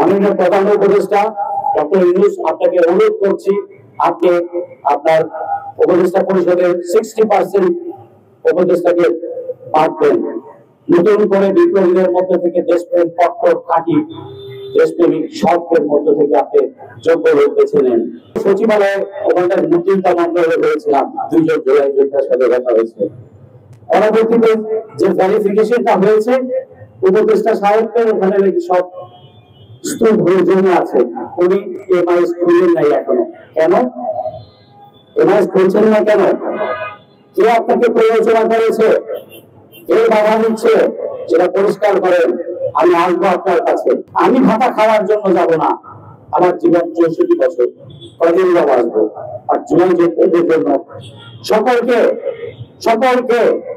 মাননীয় প্রধান উপদেষ্টা ডক্টর ইউনূস আপনাকে অনুরোধ করছি, আপনি আপনার উপদেষ্টা পরিষদের 60% উপদেষ্টাকে বাদ দেন। নতুন করে বিপ্লবীদের মধ্যে থেকে দেশপ্রেম কট্টর খাঁটি দেশপ্রেমিক সবদের মধ্যে থেকে আপনি যোগ্য লোক বেছে নেন। সচিবালয়ে ওখানকার মুক্তিযোদ্ধা মন্ত্রণালয়ে হয়েছিলাম, 2 জুলাই যোদ্ধার সাথে দেখা হয়েছে। পরবর্তীতে যে ভেরিফিকেশনটা হয়েছে, উপদেষ্টা সাহেবকে ওখানে নাকি সব স্তূপ হয়ে জমে আছে। উনি এমআইএস খুললেন নাই এখনো। কেন এমআইএস খুলছেন না কেন? কে আপনাকে প্রয়োজনা করেছে? কে বাধা দিচ্ছে? সেটা পরিষ্কার করেন। আমি আসবো আপনার কাছে। আমি ভাতা খাওয়ার জন্য যাব না। আমার জীবন 64 বছর, কদিন যাব আসবো। আর জুলাই যোদ্ধাদের জন্য সকলকে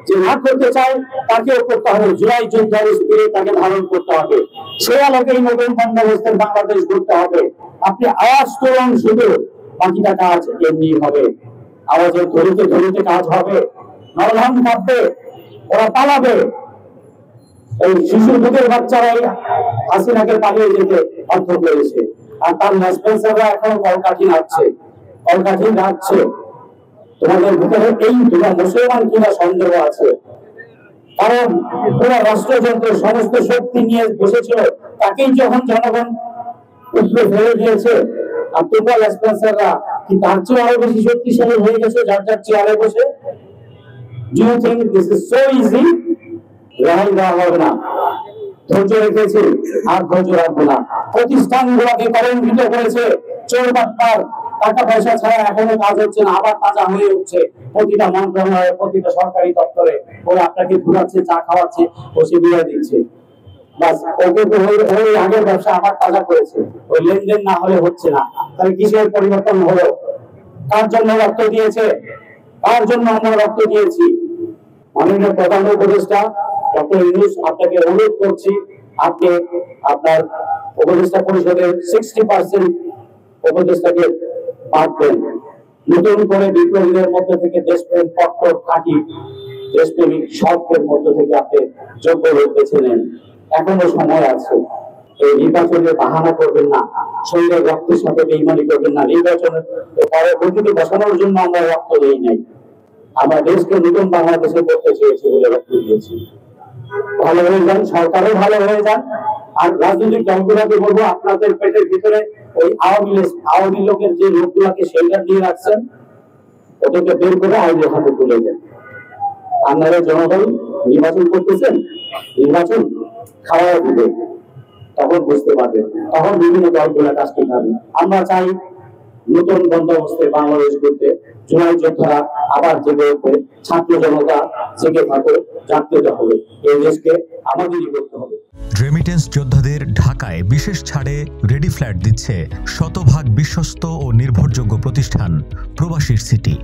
যে না করতে চায় তাকেও করতে হবে। জুলাই যোদ্ধার স্পিরিট তাকে ধারণ করতে হবে। সে আলোকেই নতুন বন্দোবস্তের বাংলাদেশ গড়তে হবে। আপনি আওয়াজ তোলেন শুধু, বাকিটা কাজ এমনি হবে। আওয়াজের ধরিতে কাজ হবে। নরধাম কাঁপবে, ওরা পালাবে। এই শিশু দুধের বাচ্চারাই হাসিনাকে পালিয়ে যেতে বাধ্য করেছে। আর তার ন্যাসপেন্সাররা এখন কলকাঠি নাচছে। তোমাদের ভিতরে এই তোমরা মুসলমান কিনা সন্দেহ আছে। কারণ পুরো রাষ্ট্রযন্ত্রের সমস্ত শক্তি নিয়ে বসেছিল, তাকেই যখন জনগণ উপরে ফেলে দিয়েছে, আর তোমরা ন্যাসপেন্সাররা কি তার চেয়ে আরো বেশি শক্তিশালী হয়ে গেছে যার চেয়ারে বসে? Do you think this is so easy? রেহাই দেওয়া হবে না। ধৈর্য রেখেছি, আর ধৈর্য রাখবো না। প্রতিষ্ঠানগুলোকে কলঙ্কিত করেছে চোর বাটপার, টাকা পয়সা ছাড়া এখনো কাজ হচ্ছে না, আবার তাজা হয়ে উঠছে প্রতিটা মন্ত্রণালয়ে, প্রতিটা সরকারি দপ্তরে। ওই আপনাকে ঘুরাচ্ছে, চা খাওয়াচ্ছে, বসে বিয়ে দিচ্ছে। বাস ওকে ওই আগের ব্যবসা আবার তাজা করেছে। ওই লেনদেন না হলে হচ্ছে না। তাহলে কিসের পরিবর্তন হলো? কার জন্য রক্ত দিয়েছে? কার জন্য আমরা রক্ত দিয়েছি? মাননীয় প্রধান উপদেষ্টা ডক্টর ইউনূস আপনাকে অনুরোধ করছি, আপনি আপনার উপদেষ্টা পরিষদের 60% উপদেষ্টাকে বাদ দেন। নতুন করে বিপ্লবীদের মধ্যে থেকে দেশপ্রেম কট্টর খাঁটি দেশপ্রেমিক সবদের মধ্যে থেকে আপনি যোগ্য লোক বেছে নেন। এখনো সময় আছে। এই নির্বাচনের বাহানা করবেন না, শরীরের রক্তের সাথে বেইমানি করবেন না। নির্বাচনের পরে প্রতিটি বসানোর জন্য আমরা রক্ত দেই নাই। আমরা দেশকে নতুন বাংলাদেশে করতে চেয়েছি বলে রক্ত দিয়েছি। ভালো হয়ে যান, সরকারও ভালো হয়ে যান। আর রাজনৈতিক দলগুলোকে বলবো, আপনাদের পেটের ভিতরে ওই আওয়ামী লোকের যে লোকগুলাকে শেল্টার দিয়ে রাখছেন, ওদেরকে বের করে আইনের হাতে তুলে দেন। আপনারা জনগণ নির্বাচন করতেছেন, নির্বাচন খাওয়া দিবে, তখন বুঝতে পারবেন। তখন বিভিন্ন দলগুলা কাজ করতে হবে। আমরা চাই নতুন বন্দোবস্তে বাংলাদেশ করতে। জুলাই যোদ্ধারা আবার জেগে উঠবে, ছাত্র জনতা জেগে থাকবে, জাগতে হবে। এই দেশকে আমাদেরই করতে হবে। রেমিটেন্স যোদ্ধাদের ঢাকায় বিশেষ ছাড়ে রেডি ফ্ল্যাট দিচ্ছে শতভাগ বিশ্বস্ত ও নির্ভরযোগ্য প্রতিষ্ঠান প্রবাসীর সিটি।